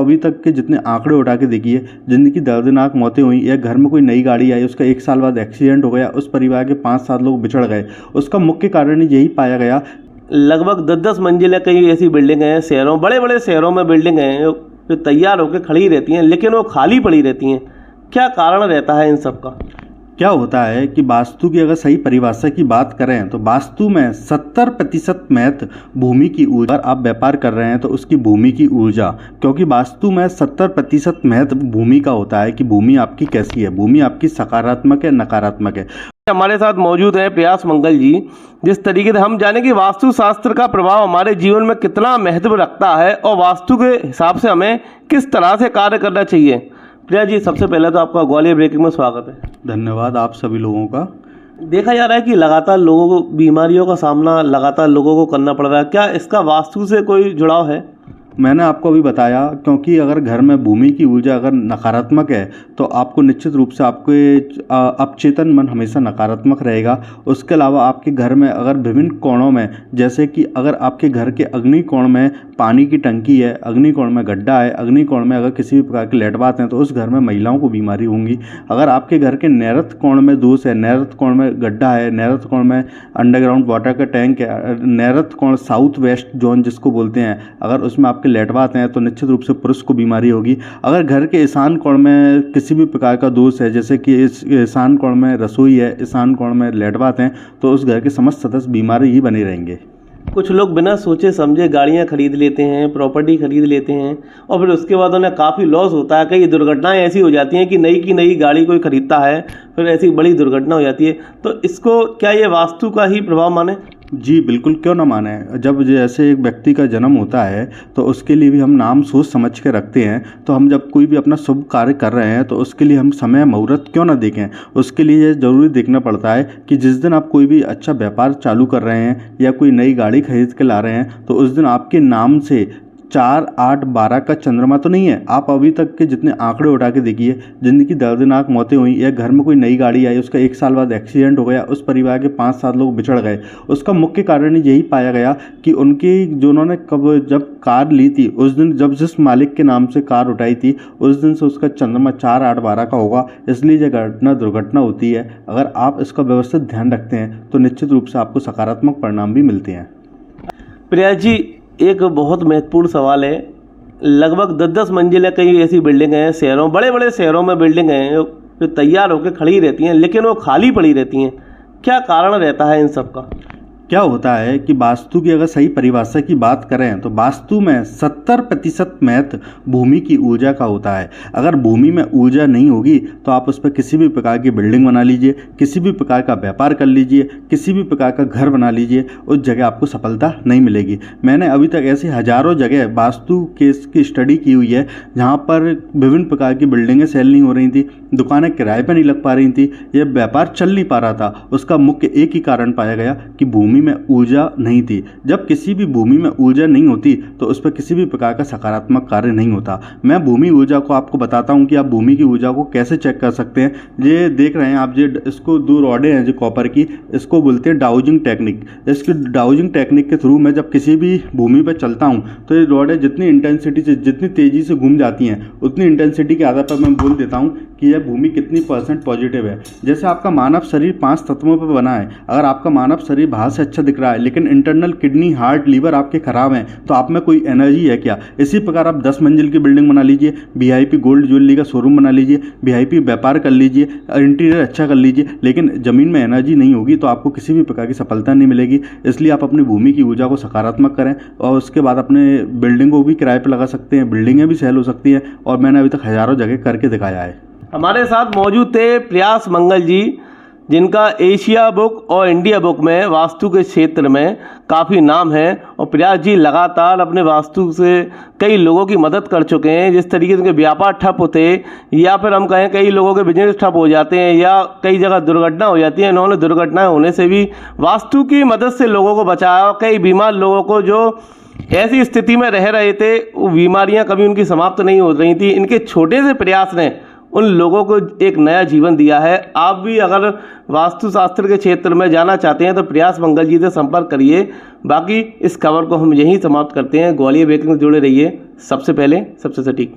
अभी तक के जितने आंकड़े उठा के देखिए, जिनकी दर्दनाक मौतें हुई या घर में कोई नई गाड़ी आई, उसका 1 साल बाद एक्सीडेंट हो गया, उस परिवार के 5-7 लोग बिछड़ गए, उसका मुख्य कारण यही पाया गया। लगभग 10-10 मंजिलें कई ऐसी बिल्डिंग हैं शहरों, बड़े बड़े शहरों में बिल्डिंग हैं जो तैयार होकर खड़ी रहती हैं, लेकिन वो खाली पड़ी रहती हैं। क्या कारण रहता है इन सब का? क्या होता है कि वास्तु की अगर सही परिभाषा की बात करें तो वास्तु में 70% महत्व भूमि की ऊर्जा। अगर आप व्यापार कर रहे हैं तो उसकी भूमि की ऊर्जा, क्योंकि वास्तु में 70% महत्व भूमि का होता है कि भूमि आपकी कैसी है, भूमि आपकी सकारात्मक है, नकारात्मक है। हमारे साथ मौजूद हैं प्रयास मंगल जी। जिस तरीके से हम जाने कि वास्तु शास्त्र का प्रभाव हमारे जीवन में कितना महत्व रखता है और वास्तु के हिसाब से हमें किस तरह से कार्य करना चाहिए। प्रिया जी, सबसे पहले तो आपका ग्वालियर ब्रेकिंग में स्वागत है। धन्यवाद आप सभी लोगों का। देखा जा रहा है कि लगातार लोगों को बीमारियों का सामना लगातार लोगों को करना पड़ रहा है, क्या इसका वास्तु से कोई जुड़ाव है? मैंने आपको अभी बताया, क्योंकि अगर घर में भूमि की ऊर्जा अगर नकारात्मक है तो आपको निश्चित रूप से आपके अवचेतन मन हमेशा नकारात्मक रहेगा। उसके अलावा आपके घर में अगर विभिन्न कोणों में, जैसे कि अगर आपके घर के अग्नि कोण में पानी की टंकी है, अग्नि कोण में गड्ढा है, अग्नि कोण में अगर किसी भी प्रकार के लेट बात हैं तो उस घर में महिलाओं को बीमारी होंगी। अगर आपके घर के नैऋत्य कोण में दोष है, नैऋत्य कोण में गड्ढा है, नैऋत्य कोण में अंडरग्राउंड वाटर का टैंक है, नैऋत्य कोण साउथ वेस्ट जोन जिसको बोलते हैं, अगर उसमें आपके लेट बात हैं तो निश्चित रूप से पुरुष को बीमारी होगी। अगर घर के ईशान कोण में किसी भी प्रकार का दोष है, जैसे कि इस ईशान कोण में रसोई है, ईशान कोण में लेट बात हैं, तो उस घर के समस्त सदस्य बीमारी ही बने रहेंगे। कुछ लोग बिना सोचे समझे गाड़ियां खरीद लेते हैं, प्रॉपर्टी खरीद लेते हैं और फिर उसके बाद उन्हें काफ़ी लॉस होता है। कई दुर्घटनाएं ऐसी हो जाती हैं कि नई की नई गाड़ी कोई खरीदता है, फिर ऐसी बड़ी दुर्घटना हो जाती है। तो इसको क्या ये वास्तु का ही प्रभाव माने? जी बिल्कुल, क्यों ना माने। जब जैसे एक व्यक्ति का जन्म होता है तो उसके लिए भी हम नाम सोच समझ के रखते हैं। तो हम जब कोई भी अपना शुभ कार्य कर रहे हैं तो उसके लिए हम समय मुहूर्त क्यों ना देखें। उसके लिए ये ज़रूरी देखना पड़ता है कि जिस दिन आप कोई भी अच्छा व्यापार चालू कर रहे हैं या कोई नई गाड़ी खरीद के ला रहे हैं तो उस दिन आपके नाम से 4, 8, 12 का चंद्रमा तो नहीं है। आप अभी तक के जितने आंकड़े उठा के देखिए, जिनकी दर्दनाक मौतें हुई या घर में कोई नई गाड़ी आई, उसका 1 साल बाद एक्सीडेंट हो गया, उस परिवार के 5-7 लोग बिछड़ गए, उसका मुख्य कारण यही पाया गया कि उनकी जो उन्होंने जब कार ली थी उस दिन, जब जिस मालिक के नाम से कार उठाई थी उस दिन से उसका चंद्रमा 4, 8, 12 का होगा। इसलिए यह दुर्घटना होती है। अगर आप इसका व्यवस्थित ध्यान रखते हैं तो निश्चित रूप से आपको सकारात्मक परिणाम भी मिलते हैं। प्रिया जी, एक बहुत महत्वपूर्ण सवाल है। लगभग 10-10 मंजिलें कई ऐसी बिल्डिंग हैं शहरों, बड़े बड़े शहरों में बिल्डिंग हैं जो तैयार होकर खड़ी रहती हैं, लेकिन वो खाली पड़ी रहती हैं। क्या कारण रहता है इन सब का? क्या होता है कि वास्तु की अगर सही परिभाषा की बात करें तो वास्तु में 70% महत्व भूमि की ऊर्जा का होता है। अगर भूमि में ऊर्जा नहीं होगी तो आप उस पर किसी भी प्रकार की बिल्डिंग बना लीजिए, किसी भी प्रकार का व्यापार कर लीजिए, किसी भी प्रकार का घर बना लीजिए, उस जगह आपको सफलता नहीं मिलेगी। मैंने अभी तक ऐसी हजारों जगह वास्तु केस की स्टडी की हुई है जहाँ पर विभिन्न प्रकार की बिल्डिंगें सेल नहीं हो रही थी, दुकानें किराए पर नहीं लग पा रही थी, यह व्यापार चल नहीं पा रहा था। उसका मुख्य एक ही कारण पाया गया कि भूमि में ऊर्जा नहीं थी। जब किसी भी भूमि में ऊर्जा नहीं होती तो उस पर किसी भी प्रकार का सकारात्मक कार्य नहीं होता। मैं भूमि ऊर्जा को आपको बताता हूं कि आप भूमि की ऊर्जा को कैसे चेक कर सकते हैं। ये देख रहे हैं आप, ये इसको 2 रॉडें हैं जो कॉपर की, इसको बोलते हैं डाउजिंग टेक्निक। इसकी डाउजिंग टेक्निक के थ्रू मैं जब किसी भी भूमि पर चलता हूँ तो ये रॉडें जितनी इंटेंसिटी से, जितनी तेजी से घूम जाती हैं, उतनी इंटेंसिटी के आधार पर मैं बोल देता हूँ कि यह भूमि कितनी % पॉजिटिव है। जैसे आपका मानव शरीर 5 तत्वों पर बना है। अगर आपका मानव शरीर बाहर से अच्छा दिख रहा है लेकिन इंटरनल किडनी, हार्ट, लीवर आपके खराब हैं तो आप में कोई एनर्जी है क्या? इसी प्रकार आप 10 मंजिल की बिल्डिंग बना लीजिए, VIP गोल्ड ज्वेलरी का शोरूम बना लीजिए, VIP व्यापार कर लीजिए, इंटीरियर अच्छा कर लीजिए, लेकिन ज़मीन में एनर्जी नहीं होगी तो आपको किसी भी प्रकार की सफलता नहीं मिलेगी। इसलिए आप अपनी भूमि की ऊर्जा को सकारात्मक करें और उसके बाद अपने बिल्डिंग को भी किराए पर लगा सकते हैं, बिल्डिंगें भी सेल हो सकती हैं और मैंने अभी तक हज़ारों जगह करके दिखाया है। हमारे साथ मौजूद थे प्रयास मंगल जी, जिनका एशिया बुक और इंडिया बुक में वास्तु के क्षेत्र में काफ़ी नाम है। और प्रयास जी लगातार अपने वास्तु से कई लोगों की मदद कर चुके हैं। जिस तरीके से उनके व्यापार ठप होते या फिर हम कहें कई लोगों के बिजनेस ठप हो जाते हैं या कई जगह दुर्घटना हो जाती है, इन्होंने दुर्घटनाएं होने से भी वास्तु की मदद से लोगों को बचाया और कई बीमार लोगों को जो ऐसी स्थिति में रह रहे थे वो बीमारियाँ कभी उनकी समाप्त नहीं हो रही थी, इनके छोटे से प्रयास ने उन लोगों को एक नया जीवन दिया है। आप भी अगर वास्तुशास्त्र के क्षेत्र में जाना चाहते हैं तो प्रयास मंगल जी से संपर्क करिए। बाकी इस खबर को हम यहीं समाप्त करते हैं। ग्वालियर ब्रेकिंग से जुड़े रहिए, सबसे पहले सबसे सटीक।